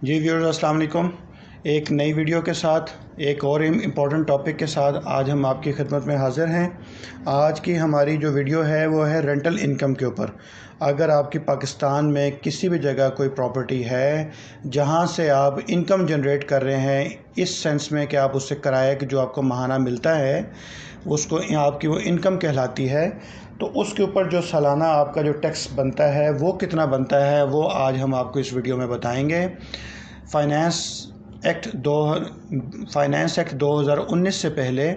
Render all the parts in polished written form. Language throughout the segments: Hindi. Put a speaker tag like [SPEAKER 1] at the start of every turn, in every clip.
[SPEAKER 1] जी व्यूअर्स, अस्सलाम वालेकुम। एक नई वीडियो के साथ एक और इम्पॉर्टेंट टॉपिक के साथ आज हम आपकी खिदमत में हाज़िर हैं। आज की हमारी जो वीडियो है वो है रेंटल इनकम के ऊपर। अगर आपकी पाकिस्तान में किसी भी जगह कोई प्रॉपर्टी है जहां से आप इनकम जनरेट कर रहे हैं, इस सेंस में कि आप उससे किराया कि जो आपको माहाना मिलता है उसको आपकी वो इनकम कहलाती है, तो उसके ऊपर जो सालाना आपका जो टैक्स बनता है वो कितना बनता है वो आज हम आपको इस वीडियो में बताएंगे। फाइनेंस एक्ट 2019 से पहले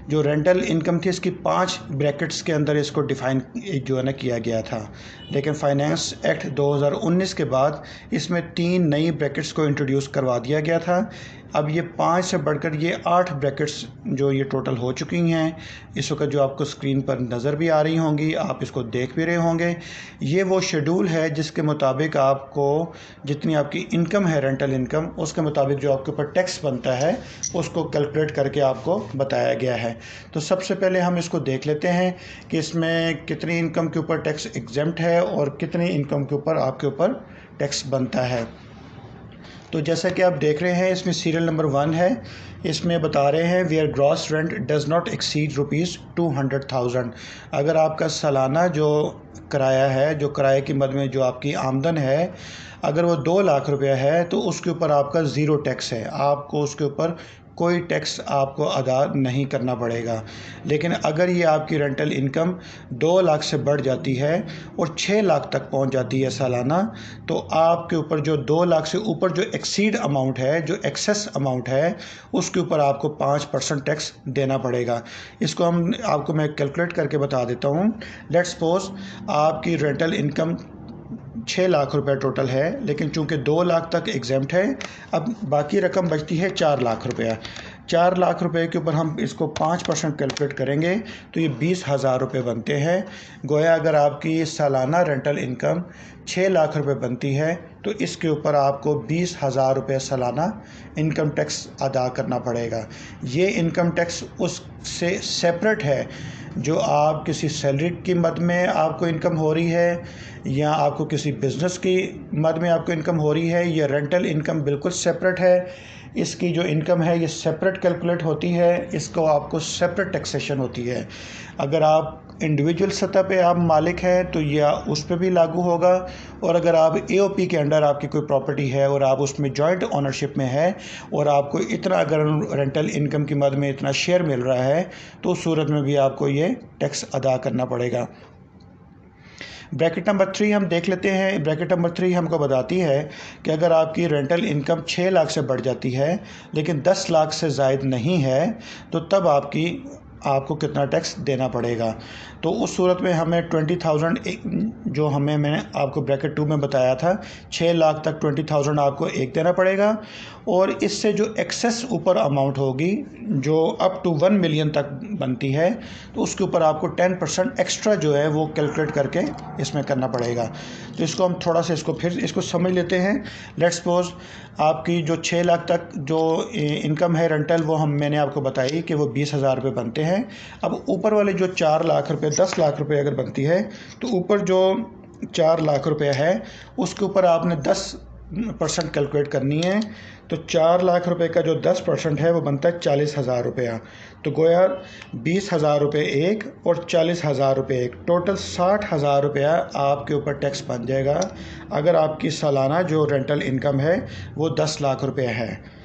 [SPEAKER 1] जो रेंटल इनकम थी इसकी 5 ब्रैकेट्स के अंदर इसको डिफ़ाइन जो है ना किया गया था, लेकिन फाइनेंस एक्ट 2019 के बाद इसमें 3 नई ब्रैकेट्स को इंट्रोड्यूस करवा दिया गया था। अब ये 5 से बढ़कर ये 8 ब्रैकेट्स जो ये टोटल हो चुकी हैं। इस वक्त जो आपको स्क्रीन पर नज़र भी आ रही होंगी, आप इसको देख भी रहे होंगे। ये वो शेड्यूल है जिसके मुताबिक आपको जितनी आपकी इनकम है रेंटल इनकम, उसके मुताबिक जो आपके ऊपर टैक्स बनता है उसको कैलकुलेट करके आपको बताया गया है। तो सबसे पहले हम इसको देख लेते हैं कि इसमें कितनी इनकम के ऊपर टैक्स एग्जेम्प्ट है और कितनी इनकम के ऊपर आपके ऊपर टैक्स बनता है। तो जैसा कि आप देख रहे हैं, इसमें सीरियल नंबर 1 है। इसमें बता रहे हैं where gross rent does not exceed ₹200,000। अगर आपका सालाना जो किराया है, जो किराए की मद में जो आपकी आमदन है, अगर वो 2 लाख रुपया है तो उसके ऊपर आपका ज़ीरो टैक्स है। आपको उसके ऊपर कोई टैक्स आपको अदा नहीं करना पड़ेगा। लेकिन अगर ये आपकी रेंटल इनकम 2 लाख से बढ़ जाती है और 6 लाख तक पहुंच जाती है सालाना, तो आपके ऊपर जो 2 लाख से ऊपर जो एक्सीड अमाउंट है, जो एक्सेस अमाउंट है, उसके ऊपर आपको 5% टैक्स देना पड़ेगा। इसको आपको मैं कैलकुलेट करके बता देता हूँ। लेट्स सपोज आपकी रेंटल इनकम 6 लाख रुपए टोटल है, लेकिन चूंकि 2 लाख तक एग्जेम्प्ट है, अब बाकी रकम बचती है 4 लाख रुपया। 4 लाख रुपए के ऊपर हम इसको 5% कैलकुलेट करेंगे तो ये 20,000 रुपये बनते हैं। गोया अगर आपकी सालाना रेंटल इनकम 6 लाख रुपए बनती है तो इसके ऊपर आपको 20,000 रुपये सालाना इनकम टैक्स अदा करना पड़ेगा। ये इनकम टैक्स उससे सेपरेट है जो आप किसी सैलरी की मद में आपको इनकम हो रही है या आपको किसी बिज़नेस की मद में आपको इनकम हो रही है। ये रेंटल इनकम बिल्कुल सेपरेट है। इसकी जो इनकम है ये सेपरेट कैलकुलेट होती है, इसको आपको सेपरेट टैक्सेशन होती है। अगर आप इंडिविजुअल सतह पे आप मालिक हैं तो यह उस पर भी लागू होगा, और अगर आप एओपी के अंडर आपकी कोई प्रॉपर्टी है और आप उसमें जॉइंट ओनरशिप में है और आपको इतना अगर रेंटल इनकम की मद में इतना शेयर मिल रहा है तो उस सूरत में भी आपको ये टैक्स अदा करना पड़ेगा। ब्रैकेट नंबर 3 हम देख लेते हैं। ब्रैकेट नंबर 3 हमको बताती है कि अगर आपकी रेंटल इनकम 6 लाख से बढ़ जाती है लेकिन 10 लाख से ज़ायद नहीं है तो तब आपको कितना टैक्स देना पड़ेगा। तो उस सूरत में हमें 20,000 जो मैंने आपको ब्रैकेट 2 में बताया था, 6 लाख तक 20,000 आपको एक देना पड़ेगा, और इससे जो एक्सेस ऊपर अमाउंट होगी जो अप टू 1 मिलियन तक बनती है तो उसके ऊपर आपको 10% एक्स्ट्रा जो है वो कैलकुलेट करके इसमें करना पड़ेगा। तो इसको हम थोड़ा सा इसको समझ लेते हैं। लेट्स सपोज आपकी जो 6 लाख तक जो इनकम है रेंटल, वो मैंने आपको बताई कि वो 20,000 रुपये बनते हैं। अब ऊपर वाले जो 4 लाख रुपये 10 लाख रुपये अगर बनती है तो ऊपर जो 4 लाख रुपये है उसके ऊपर आपने 10% कैलकुलेट करनी है। तो 4 लाख रुपए का जो 10% है वो बनता है 40,000 रुपया। तो गोया 20,000 रुपये एक और 40,000 रुपये एक, टोटल 60,000 रुपया आपके ऊपर टैक्स बन जाएगा अगर आपकी सालाना जो रेंटल इनकम है वो 10 लाख रुपये है।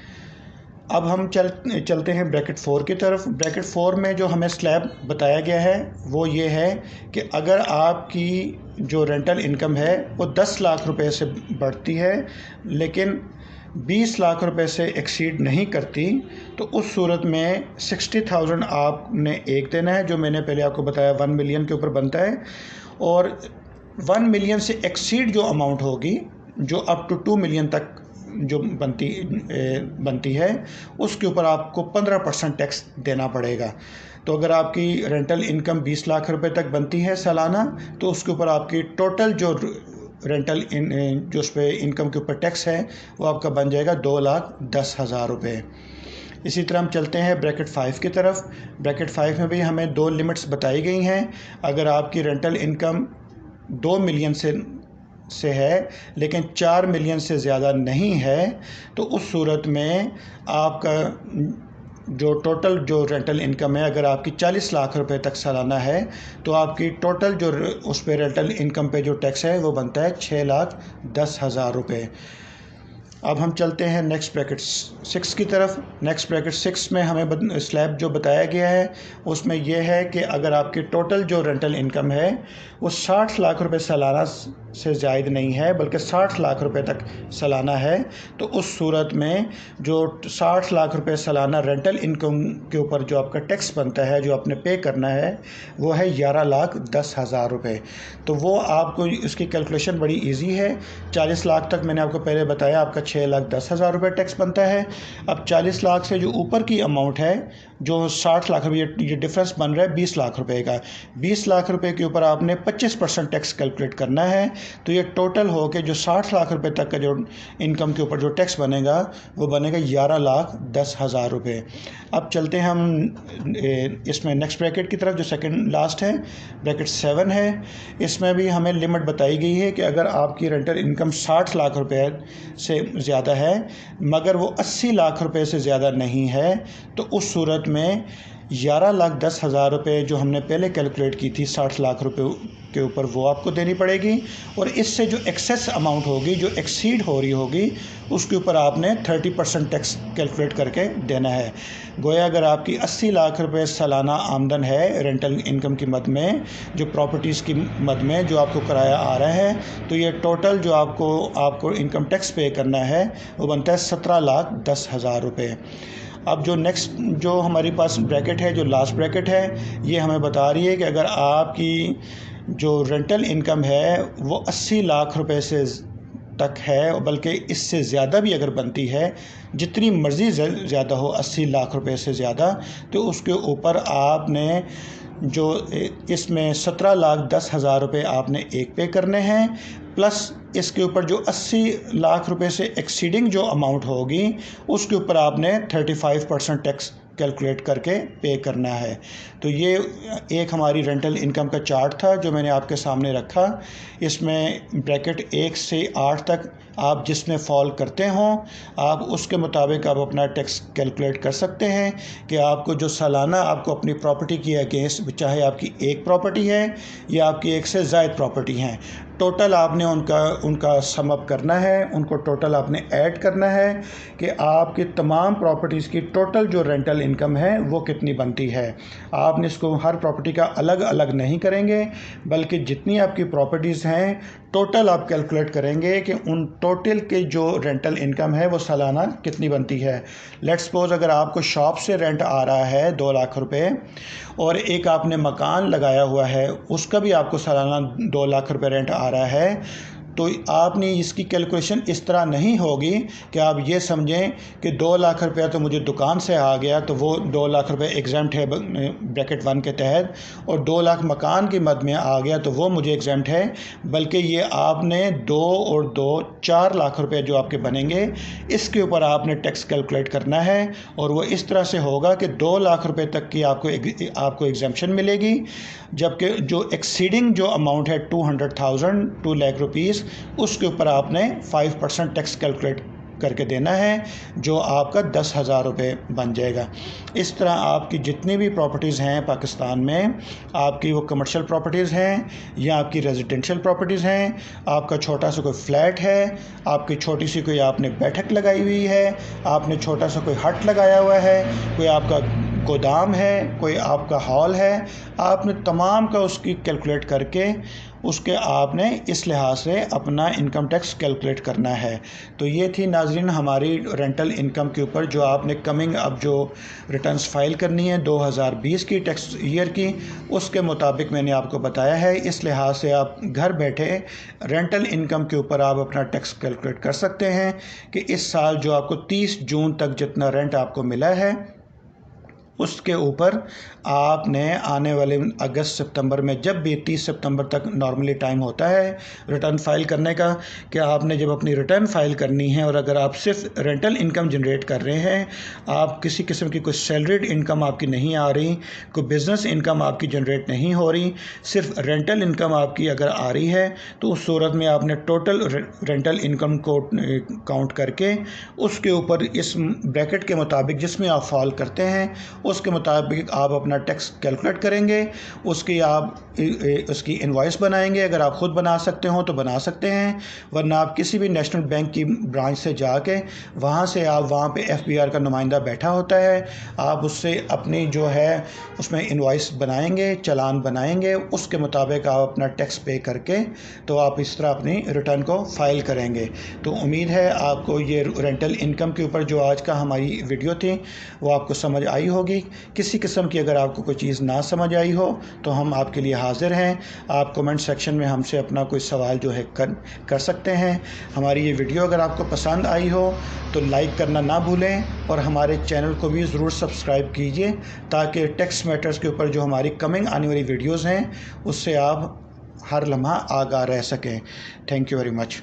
[SPEAKER 1] अब हम चलते हैं ब्रैकेट 4 की तरफ। ब्रैकेट 4 में जो हमें स्लैब बताया गया है वो ये है कि अगर आपकी जो रेंटल इनकम है वो 10 लाख रुपए से बढ़ती है लेकिन 20 लाख रुपए से एक्सीड नहीं करती, तो उस सूरत में 60,000 आपने एक देना है, जो मैंने पहले आपको बताया 1 मिलियन के ऊपर बनता है। और 1 मिलियन से एक्सीड जो अमाउंट होगी, जो अप टू 2 मिलियन तक जो बनती है, उसके ऊपर आपको 15% टैक्स देना पड़ेगा। तो अगर आपकी रेंटल इनकम 20 लाख रुपए तक बनती है सालाना तो उसके ऊपर आपकी टोटल जो रेंटल जो उस पर इनकम के ऊपर टैक्स है वो आपका बन जाएगा 2,10,000 रुपये। इसी तरह हम चलते हैं ब्रैकेट 5 की तरफ। ब्रैकेट 5 में भी हमें 2 लिमिट्स बताई गई हैं। अगर आपकी रेंटल इनकम 2 मिलियन से से है लेकिन 4 मिलियन से ज़्यादा नहीं है, तो उस सूरत में आपका जो टोटल जो रेंटल इनकम है, अगर आपकी 40 लाख रुपए तक सालाना है तो आपकी टोटल जो उस पे रेंटल इनकम पे जो टैक्स है वो बनता है 6,10,000 रुपये। अब हम चलते हैं नेक्स्ट ब्रैकेट 6 की तरफ। नेक्स्ट ब्रैकेट 6 में हमें स्लैब जो बताया गया है उसमें यह है कि अगर आपकी टोटल जो रेंटल इनकम है वो 60 लाख रुपए सालाना से ज़ायद नहीं है बल्कि 60 लाख रुपए तक सालाना है, तो उस सूरत में जो 60 लाख रुपए सालाना रेंटल इनकम के ऊपर जो आपका टैक्स बनता है, जो आपने पे करना है, वो है 11,10,000 रुपये। तो वो आपको इसकी कैलकुलेशन बड़ी इजी है। 40 लाख तक मैंने आपको पहले बताया आपका 6,10,000 रुपये टैक्स बनता है। अब 40 लाख से जो ऊपर की अमाउंट है, जो 60 लाख रुपये, ये डिफरेंस बन रहा है 20 लाख रुपए का। 20 लाख रुपए के ऊपर आपने 25% टैक्स कैलकुलेट करना है, तो ये टोटल हो के जो 60 लाख रुपए तक का जो इनकम के ऊपर जो टैक्स बनेगा वो बनेगा 11,10,000 रुपये। अब चलते हैं हम इसमें नेक्स्ट ब्रैकेट की तरफ, जो सेकंड लास्ट है, ब्रैकेट 7 है। इसमें भी हमें लिमिट बताई गई है कि अगर आपकी रेंटल इनकम 60 लाख रुपए से ज़्यादा है मगर वो 80 लाख रुपए से ज़्यादा नहीं है, तो उस सूरत में 11,10,000 रुपये जो हमने पहले कैलकुलेट की थी 60 लाख रुपए के ऊपर, वो आपको देनी पड़ेगी। और इससे जो एक्सेस अमाउंट होगी, जो एक्सीड हो रही होगी, उसके ऊपर आपने 30% टैक्स कैलकुलेट करके देना है। गोया अगर आपकी 80 लाख रुपए सालाना आमदन है रेंटल इनकम की मद में, जो प्रॉपर्टीज़ की मद में जो आपको किराया आ रहा है, तो ये टोटल जो आपको इनकम टैक्स पे करना है वो बनता है 17,10,000 रुपये। अब जो नेक्स्ट जो हमारे पास ब्रैकेट है, जो लास्ट ब्रैकेट है, ये हमें बता रही है कि अगर आपकी जो रेंटल इनकम है वो 80 लाख रुपए से तक है, बल्कि इससे ज़्यादा भी अगर बनती है, जितनी मर्ज़ी ज़्यादा हो, 80 लाख रुपए से ज़्यादा, तो उसके ऊपर आपने जो इसमें 17,10,000 रुपये आपने एक पे करने हैं, प्लस इसके ऊपर जो 80 लाख रुपए से एक्सीडिंग जो अमाउंट होगी उसके ऊपर आपने 35% टैक्स कैलकुलेट करके पे करना है। तो ये एक हमारी रेंटल इनकम का चार्ट था जो मैंने आपके सामने रखा। इसमें ब्रैकेट 1 से 8 तक आप जिसमें फॉल करते हों, आप उसके मुताबिक आप अपना टैक्स कैलकुलेट कर सकते हैं कि आपको जो सालाना आपको अपनी प्रॉपर्टी की अगेंस्ट, चाहे आपकी एक प्रॉपर्टी है या आपकी एक से ज़ायद प्रॉपर्टी हैं, टोटल आपने उनका सम अप करना है, उनको टोटल आपने ऐड करना है कि आपकी तमाम प्रॉपर्टीज़ की टोटल जो रेंटल इनकम है वो कितनी बनती है। आपने इसको हर प्रॉपर्टी का अलग अलग नहीं करेंगे, बल्कि जितनी आपकी प्रॉपर्टीज़ हैं टोटल आप कैलकुलेट करेंगे कि उन टोटल के जो रेंटल इनकम है वो सालाना कितनी बनती है। लेट्स सपोज अगर आपको शॉप से रेंट आ रहा है 2 लाख रुपए और एक आपने मकान लगाया हुआ है, उसका भी आपको सालाना 2 लाख रुपए रेंट आ रहा है, तो आपने इसकी कैलकुलेशन इस तरह नहीं होगी कि आप ये समझें कि 2 लाख रुपया तो मुझे दुकान से आ गया तो वो 2 लाख रुपए एग्जम्प्ट है ब्रैकेट 1 के तहत, और 2 लाख मकान की मद में आ गया तो वो मुझे एग्जम्प्ट है, बल्कि ये आपने 2 और 2 4 लाख रुपए जो आपके बनेंगे इसके ऊपर आपने टैक्स कैलकुलेट करना है। और वो इस तरह से होगा कि 2 लाख रुपए तक की आपको एग्जम्पशन मिलेगी, जबकि जो एक्सीडिंग जो अमाउंट है 200,000 2 लाख रुपीज़, उसके ऊपर आपने 5% टैक्स कैलकुलेट करके देना है, जो आपका 10,000 रुपये बन जाएगा। इस तरह आपकी जितनी भी प्रॉपर्टीज़ हैं पाकिस्तान में, आपकी वो कमर्शियल प्रॉपर्टीज़ हैं या आपकी रेजिडेंशियल प्रॉपर्टीज़ हैं, आपका छोटा सा कोई फ्लैट है, आपकी छोटी सी कोई आपने बैठक लगाई हुई है, आपने छोटा सा कोई हट लगाया हुआ है, कोई आपका गोदाम है, कोई आपका हॉल है, आपने तमाम का उसकी कैलकुलेट करके उसके आपने इस लिहाज से अपना इनकम टैक्स कैलकुलेट करना है। तो ये थी नाज़रीन हमारी रेंटल इनकम के ऊपर जो आपने कमिंग अब जो रिटर्न्स फाइल करनी है 2020 की टैक्स ईयर की, उसके मुताबिक मैंने आपको बताया है। इस लिहाज से आप घर बैठे रेंटल इनकम के ऊपर आप अपना टैक्स कैलकुलेट कर सकते हैं कि इस साल जो आपको 30 जून तक जितना रेंट आपको मिला है उसके ऊपर आपने आने वाले अगस्त सितंबर में, जब भी 30 सितंबर तक नॉर्मली टाइम होता है रिटर्न फाइल करने का, कि आपने जब अपनी रिटर्न फाइल करनी है और अगर आप सिर्फ रेंटल इनकम जनरेट कर रहे हैं, आप किसी किस्म की कोई सैलरीड इनकम आपकी नहीं आ रही, कोई बिज़नेस इनकम आपकी जनरेट नहीं हो रही, सिर्फ रेंटल इनकम आपकी अगर आ रही है, तो उस सूरत में आपने टोटल रेंटल इनकम को काउंट करके उसके ऊपर इस ब्रैकेट के मुताबिक जिसमें आप फॉल करते हैं उसके मुताबिक आप अपना टैक्स कैलकुलेट करेंगे। उसकी इनवॉइस बनाएंगे। अगर आप ख़ुद बना सकते हो तो बना सकते हैं, वरना आप किसी भी नेशनल बैंक की ब्रांच से जाके वहाँ पे FBR का नुमाइंदा बैठा होता है, आप उससे अपनी जो है उसमें इनवॉइस बनाएंगे, चालान बनाएंगे, उसके मुताबिक आप अपना टैक्स पे करके तो आप इस तरह अपनी रिटर्न को फाइल करेंगे। तो उम्मीद है आपको ये रेंटल इनकम के ऊपर जो आज का हमारी वीडियो थी वो आपको समझ आई होगी। किसी किस्म की अगर आपको कोई चीज़ ना समझ आई हो तो हम आपके लिए हाज़िर हैं। आप कमेंट सेक्शन में हमसे अपना कोई सवाल जो है कर सकते हैं। हमारी ये वीडियो अगर आपको पसंद आई हो तो लाइक करना ना भूलें और हमारे चैनल को भी ज़रूर सब्सक्राइब कीजिए, ताकि टैक्स मैटर्स के ऊपर जो हमारी कमिंग आने वाली वीडियोज़ हैं उससे आप हर लम्हा आगाह रह सकें। Thank you very much.